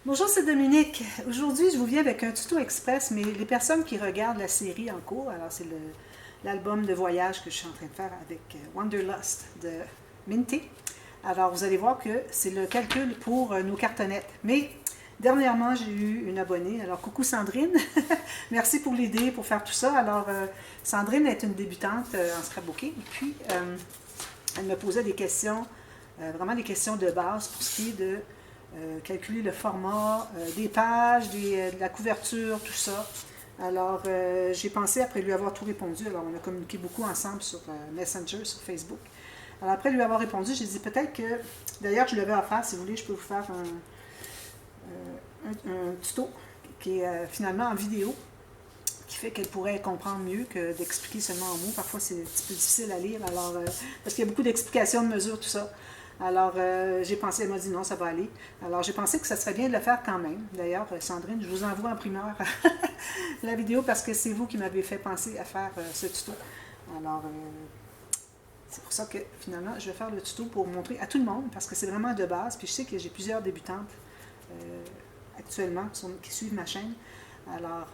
Bonjour, c'est Dominique. Aujourd'hui, je vous viens avec un tuto express, mais les personnes qui regardent la série en cours, alors c'est l'album de voyage que je suis en train de faire avec Wanderlust de Minty. Alors, vous allez voir que c'est le calcul pour nos cartonnettes. Mais dernièrement, j'ai eu une abonnée. Alors, coucou Sandrine. Merci pour l'idée, pour faire tout ça. Alors, Sandrine est une débutante en scrapbooking. Et puis, elle me posait des questions, vraiment des questions de base pour ce qui est de calculer le format des pages, de la couverture, tout ça. Alors, j'ai pensé, après lui avoir tout répondu, alors on a communiqué beaucoup ensemble sur Messenger, sur Facebook. Alors, après lui avoir répondu, j'ai dit peut-être que, d'ailleurs, je l'avais offert, si vous voulez, je peux vous faire un tuto qui est finalement en vidéo, qui fait qu'elle pourrait comprendre mieux que d'expliquer seulement en mots. Parfois, c'est un petit peu difficile à lire, alors, parce qu'il y a beaucoup d'explications de mesures, tout ça. Alors, j'ai pensé, elle m'a dit non, ça va aller. Alors, j'ai pensé que ça serait bien de le faire quand même. D'ailleurs, Sandrine, je vous envoie en primeur la vidéo parce que c'est vous qui m'avez fait penser à faire ce tuto. Alors, c'est pour ça que finalement, je vais faire le tuto pour montrer à tout le monde parce que c'est vraiment de base. Puis je sais que j'ai plusieurs débutantes actuellement qui suivent ma chaîne. Alors,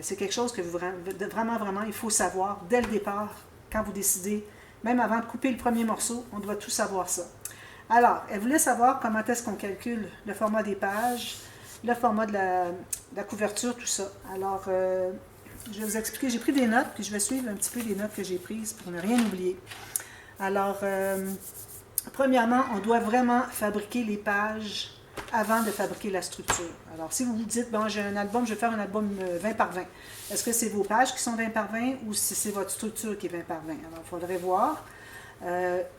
c'est quelque chose que vraiment, il faut savoir dès le départ, quand vous décidez, même avant de couper le premier morceau, on doit tout savoir ça. Alors, elle voulait savoir comment est-ce qu'on calcule le format des pages, le format de la couverture, tout ça. Alors, je vais vous expliquer. J'ai pris des notes, puis je vais suivre un petit peu les notes que j'ai prises pour ne rien oublier. Alors, premièrement, on doit vraiment fabriquer les pages avant de fabriquer la structure. Alors, si vous vous dites, bon, j'ai un album, je vais faire un album 20 par 20. Est-ce que c'est vos pages qui sont 20 par 20 ou si c'est votre structure qui est 20 par 20? Alors, il faudrait voir.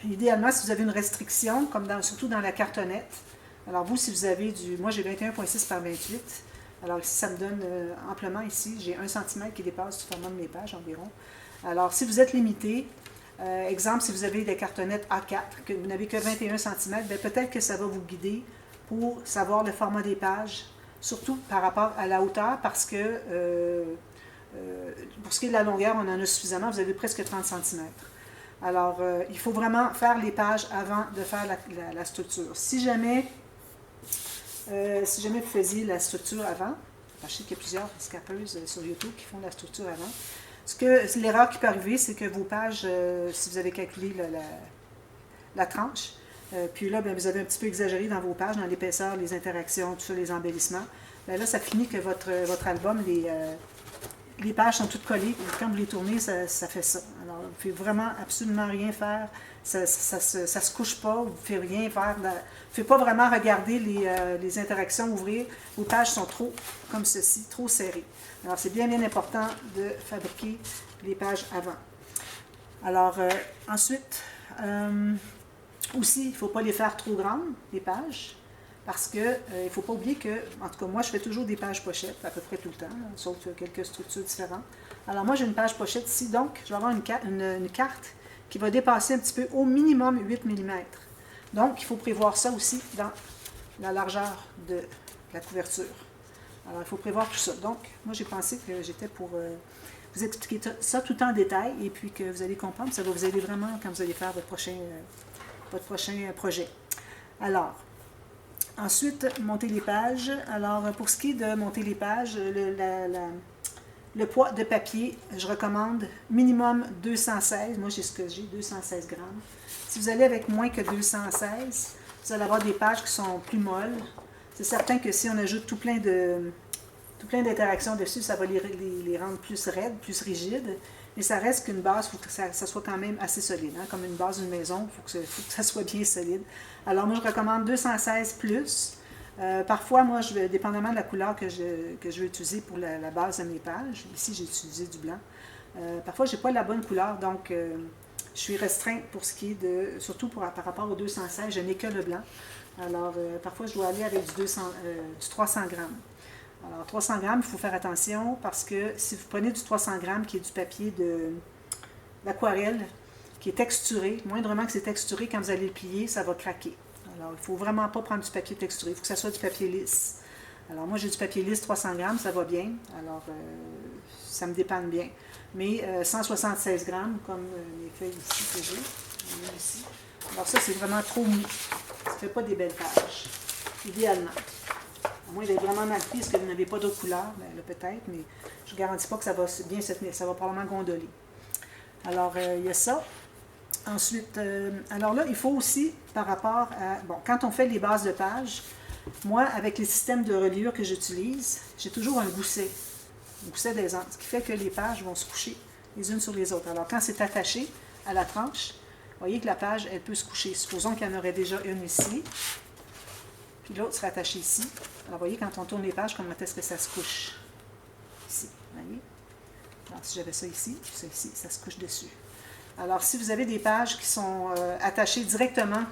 Idéalement, si vous avez une restriction, comme surtout dans la cartonnette, alors vous, si vous avez moi j'ai 21,6 par 28, alors ici ça me donne amplement ici, j'ai 1 cm qui dépasse du format de mes pages environ. Alors si vous êtes limité, exemple, si vous avez des cartonnettes A4, que vous n'avez que 21 cm, peut-être que ça va vous guider pour savoir le format des pages, surtout par rapport à la hauteur, parce que pour ce qui est de la longueur, on en a suffisamment, vous avez presque 30 cm. Alors, il faut vraiment faire les pages avant de faire la structure. Si jamais vous faisiez la structure avant, je sais qu'il y a plusieurs scrapeuses sur YouTube qui font la structure avant, l'erreur qui peut arriver, c'est que vos pages, si vous avez calculé la tranche, puis là, bien, vous avez un petit peu exagéré dans vos pages, dans l'épaisseur, les interactions, tout ça, les embellissements, bien là, ça finit que votre album, les pages sont toutes collées, et quand vous les tournez, ça fait ça. Alors, vous ne pouvez vraiment absolument rien faire, ça ne se couche pas, vous ne pouvez rien faire, vous ne pouvez pas vraiment regarder les interactions, ouvrir, vos pages sont trop, comme ceci, trop serrées. Alors, c'est bien important de fabriquer les pages avant. Alors, ensuite, aussi, il ne faut pas les faire trop grandes, les pages. Parce qu'il ne faut pas oublier que, en tout cas, moi, je fais toujours des pages pochettes, à peu près tout le temps, sauf quelques structures différentes. Alors, moi, j'ai une page pochette ici, donc, je vais avoir une carte qui va dépasser un petit peu, au minimum, 8 mm. Donc, il faut prévoir ça aussi dans la largeur de la couverture. Alors, il faut prévoir tout ça. Donc, moi, j'ai pensé que j'étais pour vous expliquer ça tout en détail, et puis que vous allez comprendre, ça va vous aider vraiment quand vous allez faire votre prochain projet. Alors, ensuite, monter les pages. Alors, pour ce qui est de monter les pages, le poids de papier, je recommande minimum 216. Moi, j'ai ce que j'ai, 216 grammes. Si vous allez avec moins que 216, vous allez avoir des pages qui sont plus molles. C'est certain que si on ajoute tout plein d'interactions dessus, ça va les rendre plus raides, plus rigides. Mais ça reste qu'une base, il faut que ça soit quand même assez solide. Hein? Comme une base d'une maison, il faut que ça soit bien solide. Alors moi, je recommande 216 plus. Parfois, moi, dépendamment de la couleur que je vais utiliser pour la base de mes pages, ici, j'ai utilisé du blanc. Parfois, je n'ai pas la bonne couleur, donc je suis restreinte pour ce qui est surtout par rapport au 216, je n'ai que le blanc. Alors, parfois, je dois aller avec du 300 grammes. Alors, 300 grammes, il faut faire attention parce que si vous prenez du 300 grammes qui est du papier d'aquarelle, qui est texturé, moindrement que c'est texturé, quand vous allez le plier, ça va craquer. Alors, il ne faut vraiment pas prendre du papier texturé, il faut que ça soit du papier lisse. Alors, moi, j'ai du papier lisse 300 grammes, ça va bien. Alors, ça me dépanne bien. Mais 176 grammes, comme les feuilles ici que j'ai, ici. Alors, ça, c'est vraiment trop mou. Ça ne fait pas des belles pages, idéalement. À moins d'être vraiment mal pris, est-ce que vous n'avez pas d'autres couleurs? Bien, là, peut-être, mais je ne garantis pas que ça va bien se tenir. Ça va probablement gondoler. Alors, il y a ça. Ensuite, alors là, il faut aussi, par rapport à... Bon, quand on fait les bases de page, moi, avec les systèmes de reliure que j'utilise, j'ai toujours un gousset d'aisance, ce qui fait que les pages vont se coucher les unes sur les autres. Alors, quand c'est attaché à la tranche, vous voyez que la page, elle peut se coucher. Supposons qu'il y en aurait déjà une ici, puis l'autre serait attachée ici. Alors, vous voyez, quand on tourne les pages, comment est-ce que ça se couche? Ici, vous voyez? Alors, si j'avais ça ici, ça se couche dessus. Alors, si vous avez des pages qui sont attachées directement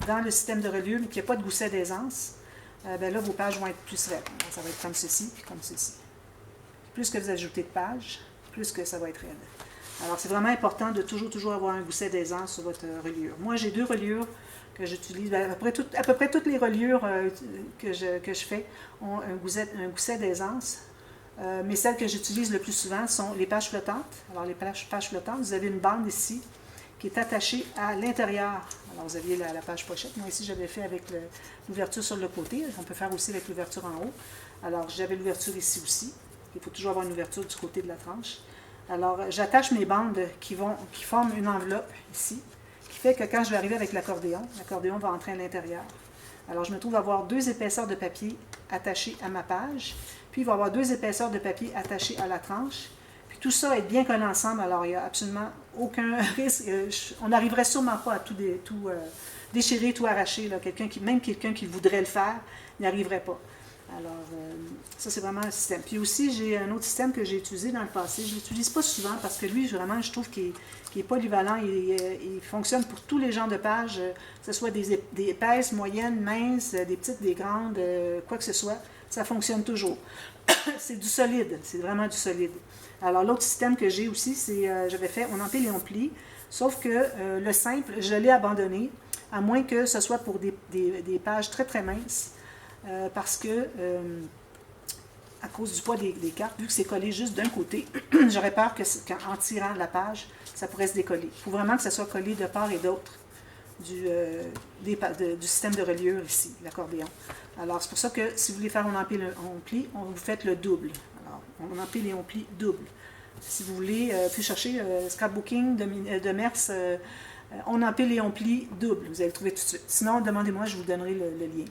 dans le système de reliure, mais qu'il n'y a pas de gousset d'aisance, bien là, vos pages vont être plus raides. Alors, ça va être comme ceci, puis comme ceci. Plus que vous ajoutez de pages, plus que ça va être raide. Alors, c'est vraiment important de toujours avoir un gousset d'aisance sur votre reliure. Moi, j'ai 2 reliures que j'utilise. À peu près toutes les reliures que je fais ont un gousset d'aisance. Mais celles que j'utilise le plus souvent sont les pages flottantes. Alors, les pages flottantes, vous avez une bande ici qui est attachée à l'intérieur. Alors, vous aviez la page pochette. Moi, ici, j'avais fait avec l'ouverture sur le côté. On peut faire aussi avec l'ouverture en haut. Alors, j'avais l'ouverture ici aussi. Il faut toujours avoir une ouverture du côté de la tranche. Alors, j'attache mes bandes qui forment une enveloppe ici, qui fait que quand je vais arriver avec l'accordéon va entrer à l'intérieur. Alors, je me trouve à avoir 2 épaisseurs de papier attachées à ma page, puis il va y avoir 2 épaisseurs de papier attachées à la tranche. Puis tout ça est bien collé ensemble, alors il n'y a absolument aucun risque. On n'arriverait sûrement pas à tout déchirer, tout arracher. Là. Même quelqu'un qui voudrait le faire n'y arriverait pas. Alors, ça, c'est vraiment un système. Puis aussi, j'ai un autre système que j'ai utilisé dans le passé. Je ne l'utilise pas souvent parce que lui, vraiment, je trouve qu'il est polyvalent. Il fonctionne pour tous les genres de pages, que ce soit des épaisses, moyennes, minces, des petites, des grandes, quoi que ce soit. Ça fonctionne toujours. C'est du solide. C'est vraiment du solide. Alors, l'autre système que j'ai aussi, c'est, j'avais fait, on empile et on plie. Sauf que le simple, je l'ai abandonné, à moins que ce soit pour des pages très, très minces. Parce que, à cause du poids des cartes, vu que c'est collé juste d'un côté, j'aurais peur qu'en tirant la page, ça pourrait se décoller. Il faut vraiment que ça soit collé de part et d'autre du système de reliure ici, l'accordéon. Alors, c'est pour ça que si vous voulez faire on empile, on plie, vous faites le double. Alors, on empile et on plie double. Si vous voulez, puis chercher scrapbooking de Merce, on empile et on plie double. Vous allez le trouver tout de suite. Sinon, demandez-moi, je vous donnerai le lien.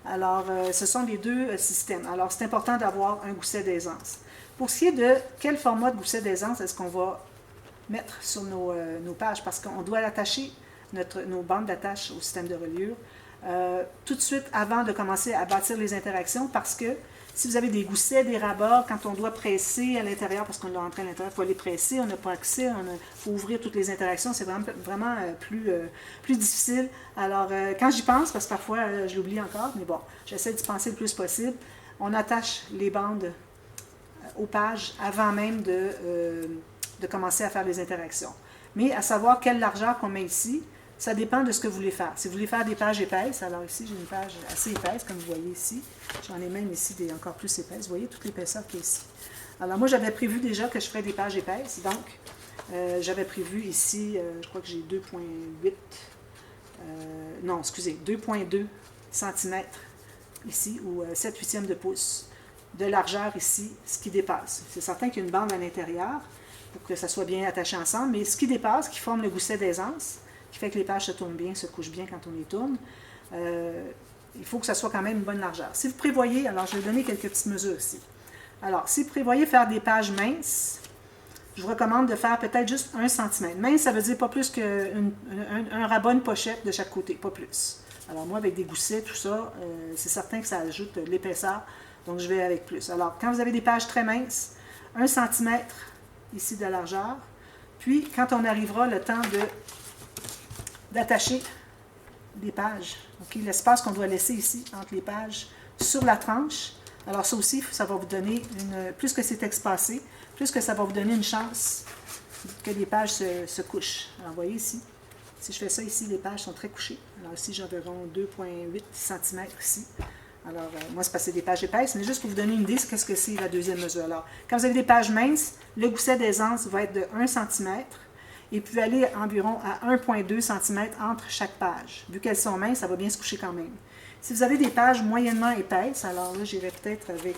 Alors, ce sont les 2 systèmes. Alors, c'est important d'avoir un gousset d'aisance. Pour ce qui est de quel format de gousset d'aisance est-ce qu'on va mettre sur nos pages, parce qu'on doit attacher nos bandes d'attache au système de reliure tout de suite avant de commencer à bâtir les interactions, parce que si vous avez des goussets, des rabats, quand on doit presser à l'intérieur, parce qu'on l'a entré à l'intérieur, il faut aller presser, on n'a pas accès, il faut ouvrir toutes les interactions, c'est vraiment plus difficile. Alors, quand j'y pense, parce que parfois je l'oublie encore, mais bon, j'essaie d'y penser le plus possible, on attache les bandes aux pages avant même de commencer à faire les interactions. Mais à savoir quelle largeur qu'on met ici, ça dépend de ce que vous voulez faire. Si vous voulez faire des pages épaisses, alors ici j'ai une page assez épaisse, comme vous voyez ici. J'en ai même ici des encore plus épaisses. Vous voyez toute l'épaisseur qui est ici. Alors moi j'avais prévu déjà que je ferais des pages épaisses, donc j'avais prévu ici, je crois que j'ai 2,8, non excusez, 2,2 cm ici, ou 7/8 de pouce de largeur ici, ce qui dépasse. C'est certain qu'il y a une bande à l'intérieur pour que ça soit bien attaché ensemble, mais ce qui dépasse, qui forme le gousset d'aisance, qui fait que les pages se tournent bien, se couchent bien quand on les tourne, il faut que ça soit quand même une bonne largeur. Si vous prévoyez, alors je vais donner quelques petites mesures ici. Alors, si vous prévoyez faire des pages minces, je vous recommande de faire peut-être juste 1 cm. Mince, ça veut dire pas plus qu'un rabat, une pochette de chaque côté, pas plus. Alors moi, avec des goussets, tout ça, c'est certain que ça ajoute l'épaisseur, donc je vais avec plus. Alors, quand vous avez des pages très minces, 1 cm ici de largeur, puis quand on arrivera le temps d'attacher des pages, okay, l'espace qu'on doit laisser ici entre les pages sur la tranche, alors ça aussi, ça va vous donner, plus que c'est espacé, plus que ça va vous donner une chance que les pages se couchent. Alors vous voyez ici, si je fais ça ici, les pages sont très couchées. Alors ici, j'ai environ 2,8 cm ici. Alors, moi, c'est parce que c'est des pages épaisses, mais juste pour vous donner une idée, qu'est-ce que c'est la deuxième mesure. Alors, quand vous avez des pages minces, le gousset d'aisance va être de 1 cm, et puis aller environ à 1,2 cm entre chaque page. Vu qu'elles sont minces, ça va bien se coucher quand même. Si vous avez des pages moyennement épaisses, alors là, j'irai peut-être avec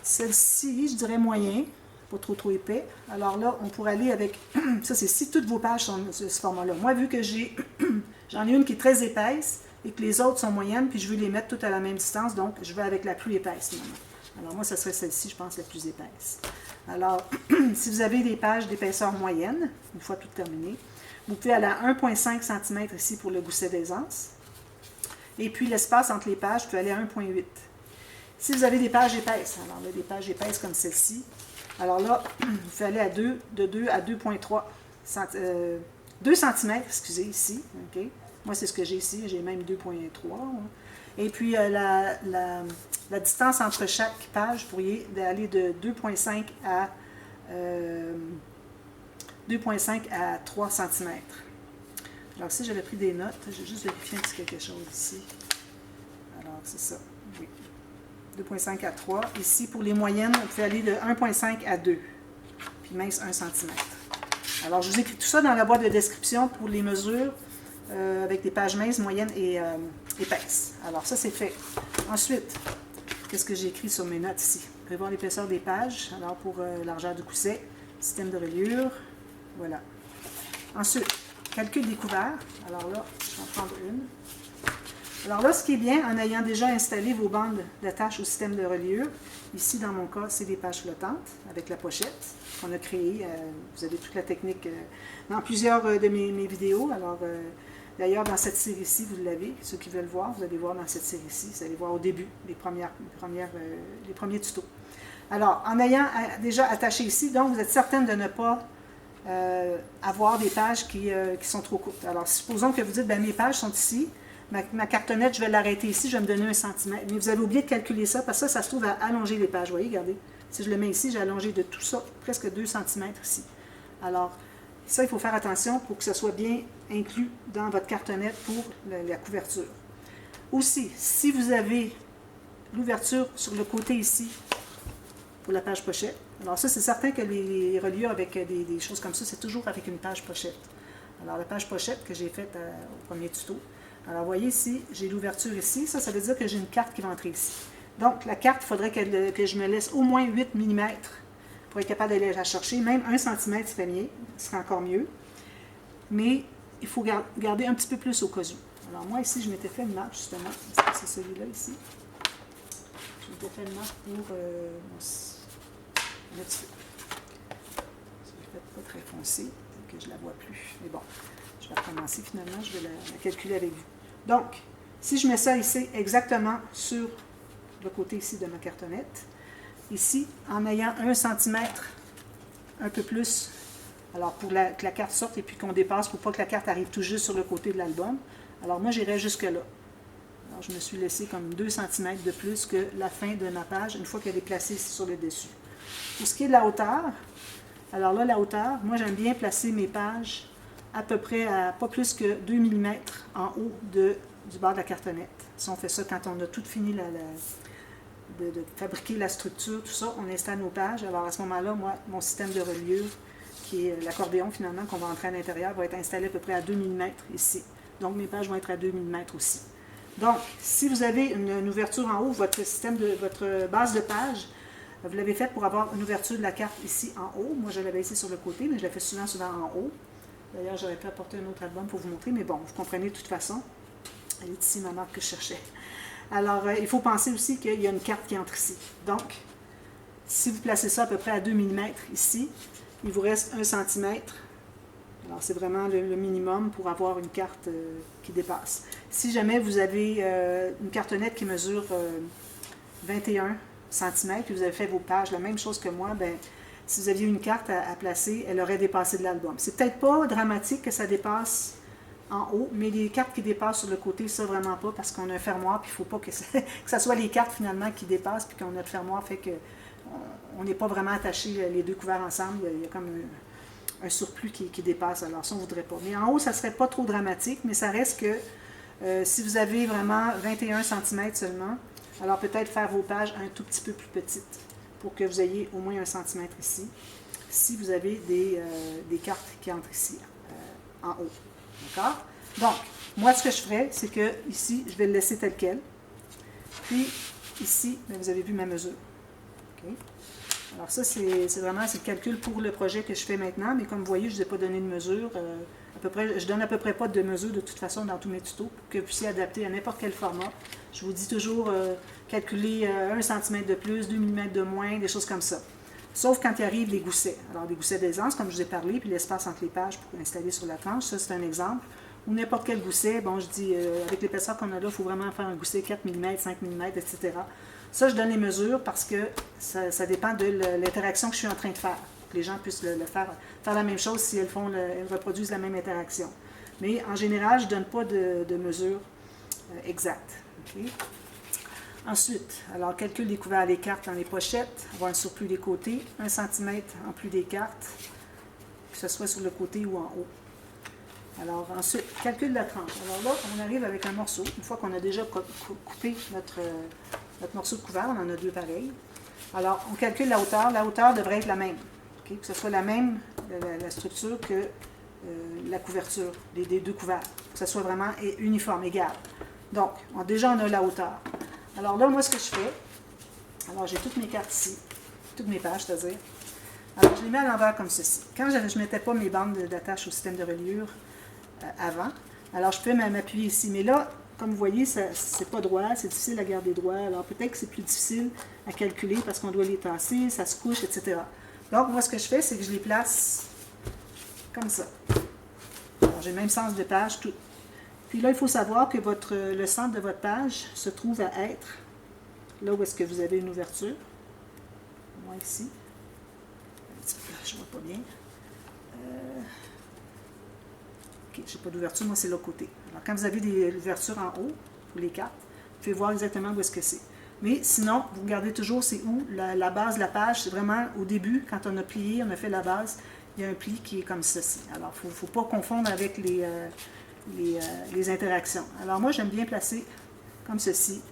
celle-ci, je dirais moyen, pas trop épais. Alors là, on pourrait aller avec, ça c'est si toutes vos pages sont de ce format-là. Moi, vu que j'en ai une qui est très épaisse et que les autres sont moyennes, puis je veux les mettre toutes à la même distance, donc je vais avec la plus épaisse maintenant. Alors moi, ça serait celle-ci, je pense, la plus épaisse. Alors, si vous avez des pages d'épaisseur moyenne, une fois tout terminé, vous pouvez aller à 1,5 cm ici pour le gousset d'aisance. Et puis l'espace entre les pages, vous pouvez aller à 1,8. Si vous avez des pages épaisses, alors là, des pages épaisses comme celle-ci, alors là, vous pouvez aller de 2 à 2,3 2 cm, excusez, ici. Okay. Moi, c'est ce que j'ai ici, j'ai même 2,3. Et puis, la distance entre chaque page, vous pourriez aller de 2,5 à 3 cm. Alors, si j'avais pris des notes, j'ai juste vérifié un petit quelque chose ici. Alors, c'est ça, oui. 2,5 à 3. Ici, pour les moyennes, vous pouvez aller de 1,5 à 2. Puis mince, 1 cm. Alors, je vous écris tout ça dans la boîte de description pour les mesures avec des pages minces, moyennes et épaisses. Alors, ça, c'est fait. Ensuite, qu'est-ce que j'ai écrit sur mes notes ici? Prévoir l'épaisseur des pages. Alors, pour largeur du gousset, système de reliure. Voilà. Ensuite, calcul des couverts. Alors là, je vais en prendre une. Alors là, ce qui est bien, en ayant déjà installé vos bandes d'attache au système de reliure, ici, dans mon cas, c'est des pages flottantes avec la pochette qu'on a créée. Vous avez toute la technique dans plusieurs de mes vidéos. Alors, d'ailleurs, dans cette série-ci, vous l'avez. Ceux qui veulent voir, vous allez voir dans cette série-ci. Vous allez voir au début les premiers tutos. Alors, en ayant déjà attaché ici, donc, vous êtes certaine de ne pas avoir des pages qui sont trop courtes. Alors, supposons que vous dites, bien, mes pages sont ici. Ma cartonnette, je vais l'arrêter ici, je vais me donner 1 cm. Mais vous avez oublié de calculer ça, parce que ça se trouve à allonger les pages. Vous voyez, regardez. Si je le mets ici, j'ai allongé de tout ça, presque 2 cm ici. Alors, ça, il faut faire attention pour que ce soit bien inclus dans votre cartonnette pour la couverture. Aussi, si vous avez l'ouverture sur le côté ici, pour la page pochette, alors ça, c'est certain que les reliures avec des choses comme ça, c'est toujours avec une page pochette. Alors, la page pochette que j'ai faite au premier tuto, alors, vous voyez ici, j'ai l'ouverture ici. Ça veut dire que j'ai une carte qui va entrer ici. Donc, la carte, il faudrait que je me laisse au moins 8 mm pour être capable d'aller la chercher. Même 1 cm serait mieux, serait encore mieux. Mais il faut garder un petit peu plus au cas où. Alors, moi, ici, je m'étais fait une marque, justement. C'est celui-là, ici. Je m'étais fait une marque pour un petit peu. C'est peut-être pas très foncé, que je ne la vois plus. Mais bon, je vais recommencer finalement. Je vais la calculer avec vous. Donc, si je mets ça ici, exactement sur le côté ici de ma cartonnette, ici, en ayant 1 cm, un peu plus, alors pour que la carte sorte et puis qu'on dépasse pour pas que la carte arrive tout juste sur le côté de l'album, alors moi j'irai jusque là. Alors je me suis laissé comme 2 cm de plus que la fin de ma page, une fois qu'elle est placée ici sur le dessus. Pour ce qui est de la hauteur, alors là, la hauteur, moi j'aime bien placer mes pages à peu près à pas plus que 2 mm en haut du bord de la cartonnette. Si on fait ça quand on a tout fini de fabriquer la structure, tout ça, on installe nos pages. Alors à ce moment-là, moi, mon système de reliure, qui est l'accordéon finalement, qu'on va entrer à l'intérieur, va être installé à peu près à 2 mm ici. Donc mes pages vont être à 2 mm aussi. Donc, si vous avez une ouverture en haut, votre base de page, vous l'avez faite pour avoir une ouverture de la carte ici en haut. Moi, je l'avais ici sur le côté, mais je la fais souvent en haut. D'ailleurs, j'aurais pu apporter un autre album pour vous montrer, mais bon, vous comprenez de toute façon. Elle est ici ma marque que je cherchais. Alors, il faut penser aussi qu'il y a une carte qui entre ici. Donc, si vous placez ça à peu près à 2 mm ici, il vous reste 1 cm. Alors, c'est vraiment le minimum pour avoir une carte qui dépasse. Si jamais vous avez une cartonnette qui mesure 21 cm et vous avez fait vos pages, la même chose que moi, bien, si vous aviez une carte à placer, elle aurait dépassé de l'album. C'est peut-être pas dramatique que ça dépasse en haut, mais les cartes qui dépassent sur le côté, ça vraiment pas, parce qu'on a un fermoir, puis il ne faut pas que ça soit les cartes finalement qui dépassent, puis qu'on a le fermoir, fait qu'on n'est pas vraiment attaché les deux couverts ensemble, il y a comme un surplus qui dépasse, alors ça on ne voudrait pas. Mais en haut, ça ne serait pas trop dramatique, mais ça reste que si vous avez vraiment 21 cm seulement, alors peut-être faire vos pages un tout petit peu plus petites, pour que vous ayez au moins 1 cm ici, si vous avez des cartes qui entrent ici, en haut. D'accord? Donc, moi, ce que je ferais, c'est que ici, je vais le laisser tel quel. Puis, ici, bien, vous avez vu ma mesure. Okay. Alors ça, c'est vraiment le calcul pour le projet que je fais maintenant, mais comme vous voyez, je ne vous ai pas donné de mesure. À peu près, je donne à peu près pas de mesure de toute façon dans tous mes tutos pour que vous puissiez adapter à n'importe quel format. Je vous dis toujours calculer 1 cm de plus, 2 mm de moins, des choses comme ça. Sauf quand il arrive des goussets. Alors des goussets d'aisance, comme je vous ai parlé, puis l'espace entre les pages pour installer sur la planche, ça c'est un exemple. Ou n'importe quel gousset, bon je dis, avec l'épaisseur qu'on a là, il faut vraiment faire un gousset 4 mm, 5 mm, etc. Ça, je donne les mesures parce que ça dépend de l'interaction que je suis en train de faire. Que les gens puissent faire la même chose si elles reproduisent la même interaction. Mais en général, je ne donne pas de mesures exactes. Okay? Ensuite, alors calcul des couverts des cartes dans les pochettes, avoir un surplus des côtés, 1 cm en plus des cartes, que ce soit sur le côté ou en haut. Alors ensuite, calcul de la tranche. Alors là, on arrive avec un morceau. Une fois qu'on a déjà coupé notre morceau de couvert, on en a 2 pareils. Alors, on calcule la hauteur. La hauteur devrait être la même. Okay? Que ce soit la même, la structure, que la couverture des 2 couverts. Que ce soit vraiment uniforme, égal. Donc, déjà, on a la hauteur. Alors là, moi, ce que je fais, alors j'ai toutes mes cartes ici, toutes mes pages, c'est-à-dire. Alors, je les mets à l'envers comme ceci. Quand je ne mettais pas mes bandes d'attache au système de reliure avant, alors je peux m'appuyer ici. Mais là, comme vous voyez, c'est pas droit, c'est difficile à garder droit. Alors peut-être que c'est plus difficile à calculer parce qu'on doit les tasser, ça se couche, etc. Donc, moi, ce que je fais, c'est que je les place comme ça. Alors, j'ai le même sens de page, tout. Puis là, il faut savoir que le centre de votre page se trouve à être là où est-ce que vous avez une ouverture. Moi, ici. Je ne vois pas bien. OK, je n'ai pas d'ouverture, moi, c'est l'autre côté. Alors, quand vous avez des ouvertures en haut, pour les cartes, vous pouvez voir exactement où est-ce que c'est. Mais sinon, vous regardez toujours c'est où la base de la page. C'est vraiment au début, quand on a plié, on a fait la base, il y a un pli qui est comme ceci. Alors, il ne faut pas confondre avec les interactions. Alors moi, j'aime bien placer comme ceci.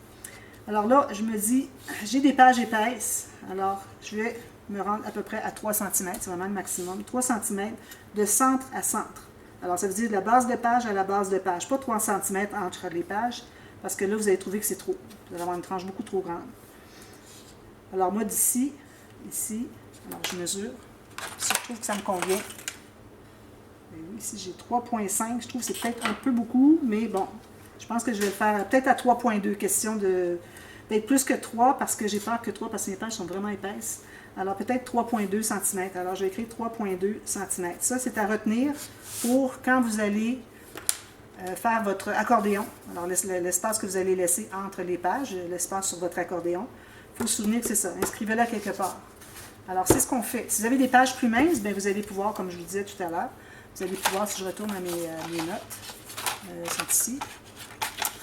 Alors là, je me dis, j'ai des pages épaisses, alors je vais me rendre à peu près à 3 cm, c'est vraiment le maximum, 3 cm de centre à centre. Alors ça veut dire de la base de page à la base de page, pas 3 cm entre les pages, parce que là, vous allez trouver que c'est trop. Vous allez avoir une tranche beaucoup trop grande. Alors moi, d'ici, ici, alors je mesure, si je trouve que ça me convient. Ici, j'ai 3,5. Je trouve que c'est peut-être un peu beaucoup, mais bon, je pense que je vais le faire peut-être à 3,2. Question d'être plus que 3, parce que j'ai peur que 3, parce que mes pages sont vraiment épaisses. Alors, peut-être 3,2 cm. Alors, je vais écrire 3,2 cm. Ça, c'est à retenir pour quand vous allez faire votre accordéon. Alors, l'espace que vous allez laisser entre les pages, l'espace sur votre accordéon. Il faut se souvenir que c'est ça. Inscrivez-la quelque part. Alors, c'est ce qu'on fait. Si vous avez des pages plus minces, bien, vous allez pouvoir, comme je vous disais tout à l'heure, vous allez pouvoir, si je retourne à mes notes, sont ici.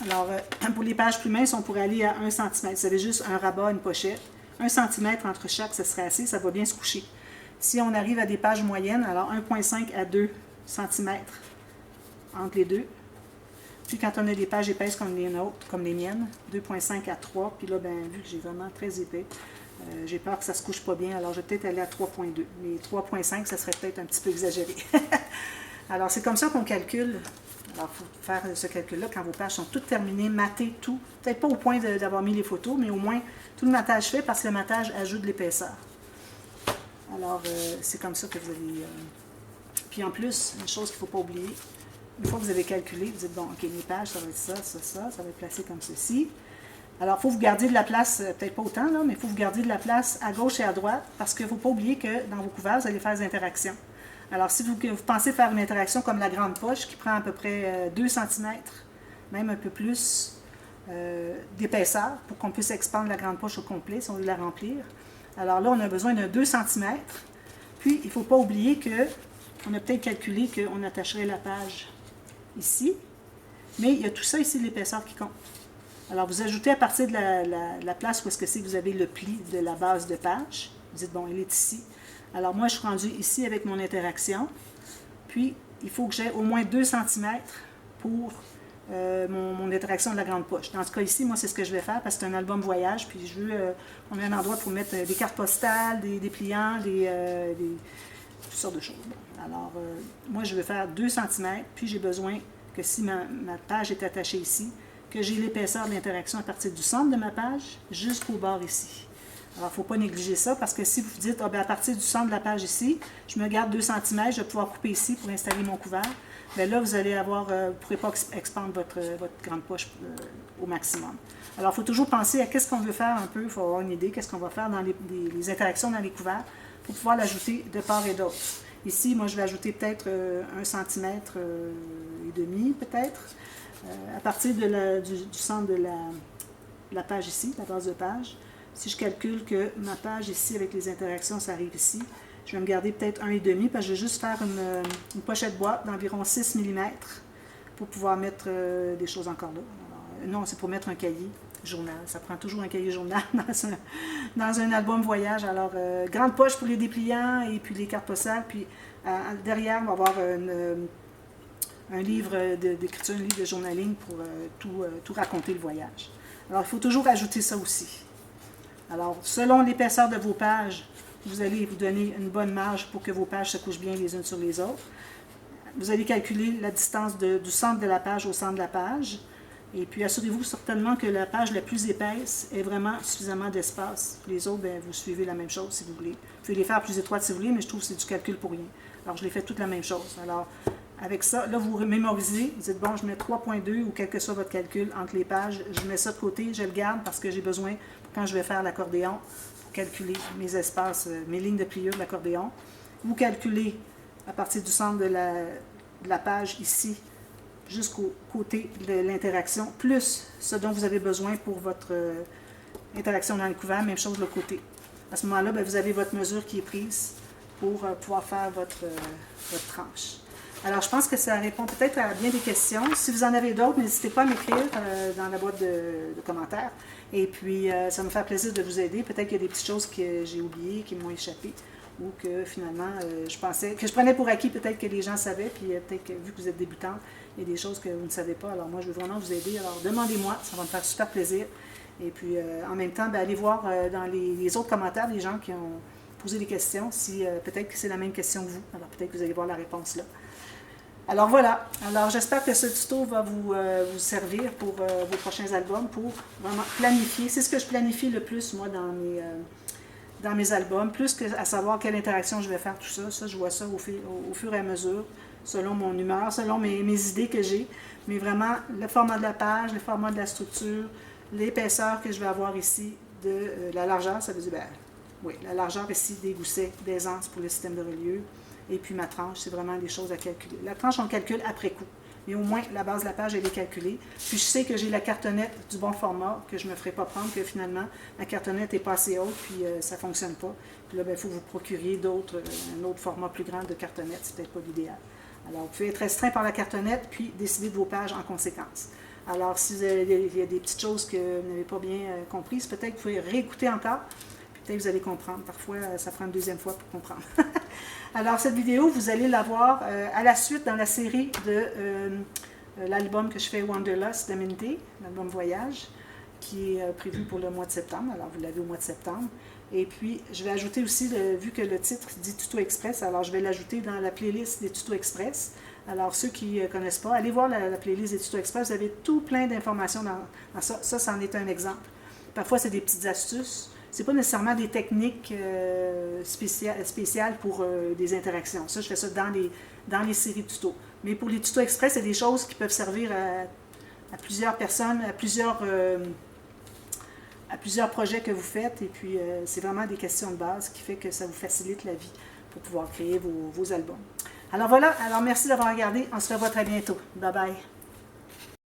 Alors, pour les pages plus minces, on pourrait aller à 1 cm. Vous avez juste un rabat, une pochette. 1 cm entre chaque, ça serait assez, ça va bien se coucher. Si on arrive à des pages moyennes, alors 1,5 à 2 cm entre les deux. Puis quand on a des pages épaisses comme les nôtres, comme les miennes, 2,5 à 3. Puis là, bien, vu que j'ai vraiment très épais, j'ai peur que ça ne se couche pas bien, alors je vais peut-être aller à 3,2. Mais 3,5, ça serait peut-être un petit peu exagéré. Alors, c'est comme ça qu'on calcule. Alors, il faut faire ce calcul-là quand vos pages sont toutes terminées, mater tout. Peut-être pas au point d'avoir mis les photos, mais au moins tout le matage fait parce que le matage ajoute de l'épaisseur. Alors, c'est comme ça que vous allez... Puis en plus, une chose qu'il ne faut pas oublier, une fois que vous avez calculé, vous dites, bon, OK, mes pages, ça va être ça, ça va être placé comme ceci. Alors, il faut vous garder de la place, peut-être pas autant, là, mais il faut vous garder de la place à gauche et à droite, parce qu'il ne faut pas oublier que dans vos couverts, vous allez faire des interactions. Alors, si vous pensez faire une interaction comme la grande poche, qui prend à peu près 2 cm, même un peu plus d'épaisseur, pour qu'on puisse expandre la grande poche au complet, si on veut la remplir. Alors là, on a besoin de 2 cm. Puis, il ne faut pas oublier qu'on a peut-être calculé qu'on attacherait la page ici, mais il y a tout ça ici, l'épaisseur qui compte. Alors, vous ajoutez à partir de la place où est-ce que c'est que vous avez le pli de la base de page. Vous dites, bon, elle est ici. Alors, moi, je suis rendue ici avec mon interaction. Puis, il faut que j'aie au moins 2 cm pour mon interaction de la grande poche. Dans ce cas ici, moi, c'est ce que je vais faire parce que c'est un album voyage. Puis, je veux qu'on ait un endroit pour mettre des cartes postales, des dépliants, toutes sortes de choses. Alors, moi, je vais faire 2 cm. Puis, j'ai besoin que si ma page est attachée ici, que j'ai l'épaisseur de l'interaction à partir du centre de ma page jusqu'au bord ici. Alors, il ne faut pas négliger ça, parce que si vous dites, ah, bien, à partir du centre de la page ici, je me garde 2 cm, je vais pouvoir couper ici pour installer mon couvert, bien là, vous allez avoir, vous ne pourrez pas expandre votre grande poche au maximum. Alors, il faut toujours penser à qu'est-ce qu'on veut faire un peu, il faut avoir une idée, qu'est-ce qu'on va faire dans les interactions dans les couverts, pour pouvoir l'ajouter de part et d'autre. Ici, moi, je vais ajouter peut-être 1 cm et demi, peut-être, à partir du centre de la page ici, la base de page. Si je calcule que ma page ici, avec les interactions, ça arrive ici, je vais me garder peut-être 1,5 parce que je vais juste faire une pochette boîte d'environ 6 mm pour pouvoir mettre des choses encore là. Alors, non, c'est pour mettre un cahier journal. Ça prend toujours un cahier journal dans un album voyage. Alors, grande poche pour les dépliants et puis les cartes postales. Puis derrière, on va avoir un livre d'écriture, un livre de journaling pour tout raconter le voyage. Alors, il faut toujours ajouter ça aussi. Alors, selon l'épaisseur de vos pages, vous allez vous donner une bonne marge pour que vos pages se couchent bien les unes sur les autres. Vous allez calculer la distance du centre de la page au centre de la page. Et puis, assurez-vous certainement que la page la plus épaisse ait vraiment suffisamment d'espace. Les autres, bien, vous suivez la même chose si vous voulez. Vous pouvez les faire plus étroites si vous voulez, mais je trouve que c'est du calcul pour rien. Alors, je les fais toutes la même chose. Alors, avec ça, là, vous mémorisez. Vous dites, bon, je mets 3.2 ou quel que soit votre calcul entre les pages. Je mets ça de côté, je le garde parce que j'ai besoin, quand je vais faire l'accordéon, pour calculer mes espaces, mes lignes de pliure de l'accordéon. Vous calculez à partir du centre de la page ici, jusqu'au côté de l'interaction, plus ce dont vous avez besoin pour votre interaction dans le couvert, même chose de l'autre côté. À ce moment-là, bien, vous avez votre mesure qui est prise pour pouvoir faire votre tranche. Alors, je pense que ça répond peut-être à bien des questions. Si vous en avez d'autres, n'hésitez pas à m'écrire dans la boîte de commentaires. Et puis, ça me fait plaisir de vous aider. Peut-être qu'il y a des petites choses que j'ai oubliées, qui m'ont échappé, ou que finalement, je pensais, que je prenais pour acquis, peut-être que les gens savaient, puis peut-être que vu que vous êtes débutante, il y a des choses que vous ne savez pas. Alors moi, je veux vraiment vous aider. Alors demandez-moi, ça va me faire super plaisir. Et puis en même temps, bien, allez voir dans les autres commentaires des gens qui ont posé des questions, si peut-être que c'est la même question que vous. Alors peut-être que vous allez voir la réponse là. Alors voilà. Alors j'espère que ce tuto va vous servir pour vos prochains albums, pour vraiment planifier. C'est ce que je planifie le plus, moi, dans mes albums, plus qu'à savoir quelle interaction je vais faire, tout ça. Ça, je vois ça au fur et à mesure, selon mon humeur, selon mes idées que j'ai. Mais vraiment, le format de la page, le format de la structure, l'épaisseur que je vais avoir ici, la largeur, ça veut dire, ben, oui, la largeur ici des goussets d'aisance pour le système de reliure. Et puis ma tranche, c'est vraiment des choses à calculer. La tranche, on le calcule après coup. Mais au moins, la base de la page, elle est calculée. Puis je sais que j'ai la cartonnette du bon format, que je ne me ferai pas prendre, que finalement, la cartonnette n'est pas assez haute, puis ça ne fonctionne pas. Puis là, il faut que vous procuriez un autre format plus grand de cartonnette. C'est peut-être pas l'idéal. Alors, vous pouvez être restreint par la cartonnette, puis décider de vos pages en conséquence. Alors, s'il y a des petites choses que vous n'avez pas bien comprises, peut-être que vous pouvez réécouter encore. Peut-être que vous allez comprendre. Parfois, ça prend une deuxième fois pour comprendre. Alors, cette vidéo, vous allez la voir à la suite dans la série de l'album que je fais, Wanderlust de Minty, l'album Voyage, qui est prévu pour le mois de septembre. Alors, vous l'avez au mois de septembre. Et puis, je vais ajouter aussi, vu que le titre dit Tuto Express, alors je vais l'ajouter dans la playlist des Tutos Express. Alors, ceux qui ne connaissent pas, allez voir la playlist des Tutos Express. Vous avez tout plein d'informations dans ça. Ça en est un exemple. Parfois, c'est des petites astuces. Ce n'est pas nécessairement des techniques spéciales pour des interactions. Ça, je fais ça dans les séries de tutos. Mais pour les tutos express, c'est des choses qui peuvent servir à plusieurs personnes, à plusieurs projets que vous faites. Et puis, c'est vraiment des questions de base qui fait que ça vous facilite la vie pour pouvoir créer vos albums. Alors voilà, alors merci d'avoir regardé. On se revoit très bientôt. Bye bye.